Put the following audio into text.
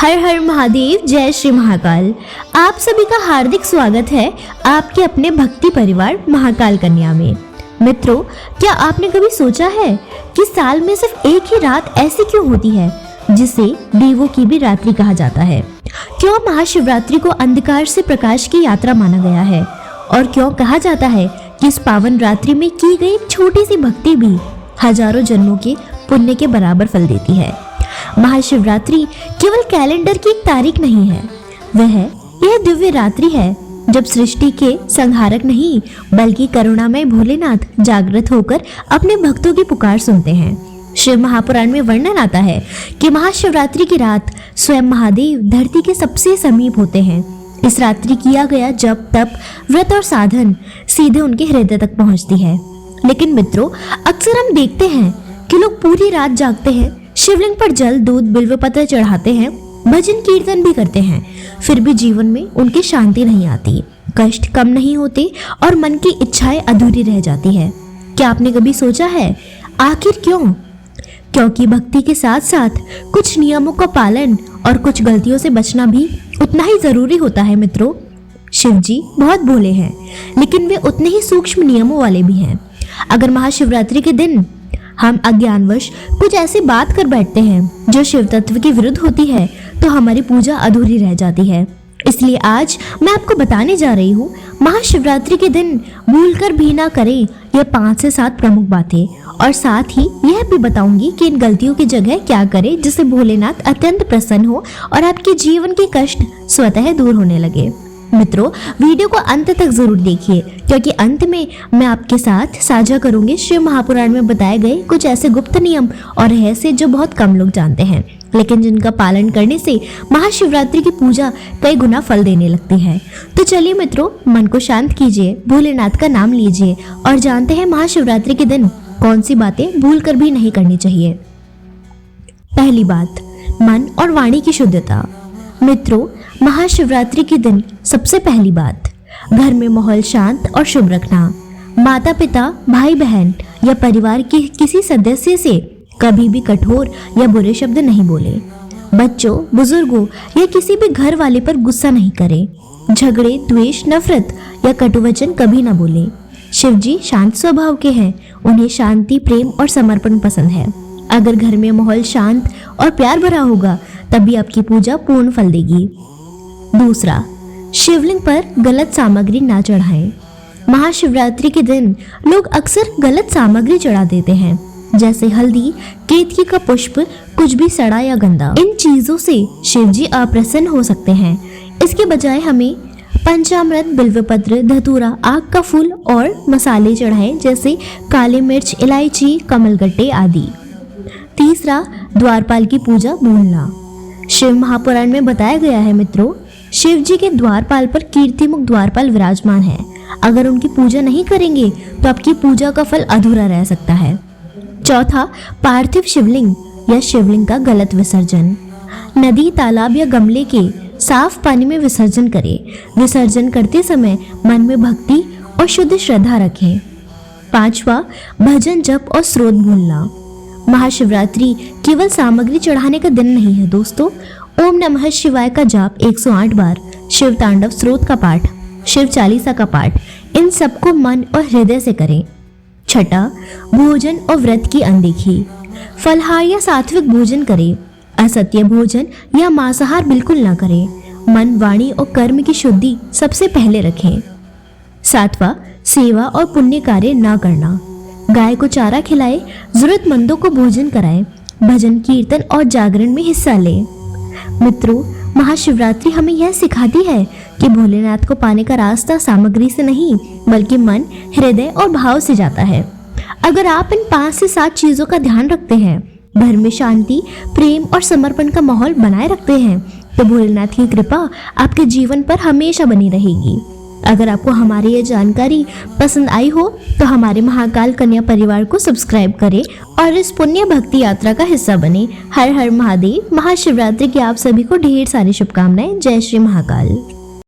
हर हर महादेव, जय श्री महाकाल। आप सभी का हार्दिक स्वागत है आपके अपने भक्ति परिवार महाकाल कन्या में। मित्रों, क्या आपने कभी सोचा है कि साल में सिर्फ एक ही रात ऐसी क्यों होती है जिसे देवों की भी रात्रि कहा जाता है? क्यों महाशिवरात्रि को अंधकार से प्रकाश की यात्रा माना गया है? और क्यों कहा जाता है कि इस पावन रात्रि में की गई एक छोटी सी भक्ति भी हजारों जन्मों के पुण्य के बराबर फल देती है? महाशिवरात्रि केवल कैलेंडर की एक तारीख नहीं है, यह दिव्य रात्रि है जब सृष्टि के संहारक नहीं बल्कि करुणामय भोलेनाथ जागृत होकर अपने भक्तों की पुकार सुनते हैं। शिव महापुराण में वर्णन आता है कि महाशिवरात्रि की रात स्वयं महादेव धरती के सबसे समीप होते हैं। इस रात्रि किया गया जप, तप, व्रत और साधन सीधे उनके हृदय तक पहुंचती है। लेकिन मित्रों, अक्सर हम देखते हैं कि लोग पूरी रात जागते हैं, शिवलिंग पर जल, दूध, बिल्व पत्र चढ़ाते हैं, भजन कीर्तन भी करते हैं, फिर भी जीवन में उनकी शांति नहीं आती, कष्ट कम नहीं होते और मन की इच्छाएं अधूरी रह जाती है। क्या आपने कभी सोचा है आखिर क्यों? क्योंकि भक्ति के साथ साथ कुछ नियमों का पालन और कुछ गलतियों से बचना भी उतना ही जरूरी होता है। मित्रों, शिव जी बहुत भोले हैं, लेकिन वे उतने ही सूक्ष्म नियमों वाले भी हैं। अगर महाशिवरात्रि के दिन हम अज्ञानवश कुछ ऐसी बात कर बैठते हैं जो शिव तत्व के विरुद्ध होती है तो हमारी पूजा अधूरी रह जाती है। इसलिए आज मैं आपको बताने जा रही हूँ, महाशिवरात्रि के दिन भूलकर भी ना करें ये 5 से 7 प्रमुख बातें, और साथ ही यह भी बताऊंगी कि इन गलतियों की जगह क्या करें जिससे भोलेनाथ अत्यंत प्रसन्न हो और आपके जीवन के कष्ट स्वतः दूर होने लगे। मित्रों, वीडियो को अंत तक जरूर देखिए, क्योंकि अंत में मैं आपके साथ साझा करूंगी शिव महापुराण में बताए गए कुछ ऐसे गुप्त नियम और रहस्य जो बहुत कम लोग जानते हैं, लेकिन जिनका पालन करने से महाशिवरात्रि की पूजा कई गुना फल देने लगती है। तो चलिए मित्रों, मन को शांत कीजिए, भोलेनाथ का नाम लीजिए और जानते हैं महाशिवरात्रि के दिन कौन सी बातें भूल कर भी नहीं करनी चाहिए। पहली बात, मन और वाणी की शुद्धता। मित्रों, महाशिवरात्रि के दिन सबसे पहली बात, घर में माहौल शांत और शुभ रखना। माता पिता, भाई बहन या परिवार के किसी सदस्य से कभी भी कठोर या बुरे शब्द नहीं बोले। बच्चों, बुजुर्गों या किसी भी घर वाले पर गुस्सा नहीं करें। झगड़े, द्वेष, नफरत या कटुवचन कभी ना बोले। शिव जी शांत स्वभाव के हैं, उन्हें शांति, प्रेम और समर्पण पसंद है। अगर घर में माहौल शांत और प्यार भरा होगा तभी आपकी पूजा पूर्ण फल देगी। दूसरा, शिवलिंग पर गलत सामग्री ना चढ़ाएं। महाशिवरात्रि के दिन लोग अक्सर गलत सामग्री चढ़ा देते हैं, जैसे हल्दी, केतकी का पुष्प, कुछ भी सड़ा या गंदा। इन चीजों से शिव जी अप्रसन्न हो सकते हैं। इसके बजाय हमें पंचामृत, बिल्वपत्र, धतूरा, आग का फूल और मसाले चढ़ाएं, जैसे काली मिर्च, इलायची, कमलगट्टे आदि। तीसरा, द्वारपाल की पूजा भूलना। शिव महापुराण में बताया गया है मित्रों, शिव जी के द्वारपाल पर कीर्तिमुख द्वारपाल विराजमान है। अगर उनकी पूजा नहीं करेंगे तो आपकी पूजा का फल अधूरा रह सकता है। चौथा, पार्थिव शिवलिंग या शिवलिंग का गलत विसर्जन। नदी, तालाब या गमले के साफ पानी में विसर्जन करें। विसर्जन करते समय मन में भक्ति और शुद्ध श्रद्धा रखें। पांचवा, भजन, जप और स्रोत भूलना। महाशिवरात्रि केवल सामग्री चढ़ाने का दिन नहीं है दोस्तों। ओम नमः शिवाय का जाप 108 बार, शिव तांडव स्रोत का पाठ, शिव चालीसा का पाठ, इन सबको मन और हृदय से करें। छठा, भोजन और व्रत की अनदेखी। फलहार या सात्विक भोजन करें, असत्य भोजन या मांसाहार बिल्कुल ना करें। मन, वाणी और कर्म की शुद्धि सबसे पहले रखें। सातवां, सेवा और पुण्य कार्य ना करना। गाय को चारा खिलाए, जरूरतमंदों को भोजन कराएं, भजन कीर्तन और जागरण में हिस्सा लें। मित्रों, महाशिवरात्रि हमें यह सिखाती है कि भोलेनाथ को पाने का रास्ता सामग्री से नहीं बल्कि मन, हृदय और भाव से जाता है। अगर आप इन 5 से 7 चीजों का ध्यान रखते हैं, घर में शांति, प्रेम और समर्पण का माहौल बनाए रखते हैं, तो भोलेनाथ की कृपा आपके जीवन पर हमेशा बनी रहेगी। अगर आपको हमारी ये जानकारी पसंद आई हो तो हमारे महाकाल कन्या परिवार को सब्सक्राइब करें और इस पुण्य भक्ति यात्रा का हिस्सा बने। हर हर महादेव। महाशिवरात्रि की आप सभी को ढेर सारी शुभकामनाएं। जय श्री महाकाल।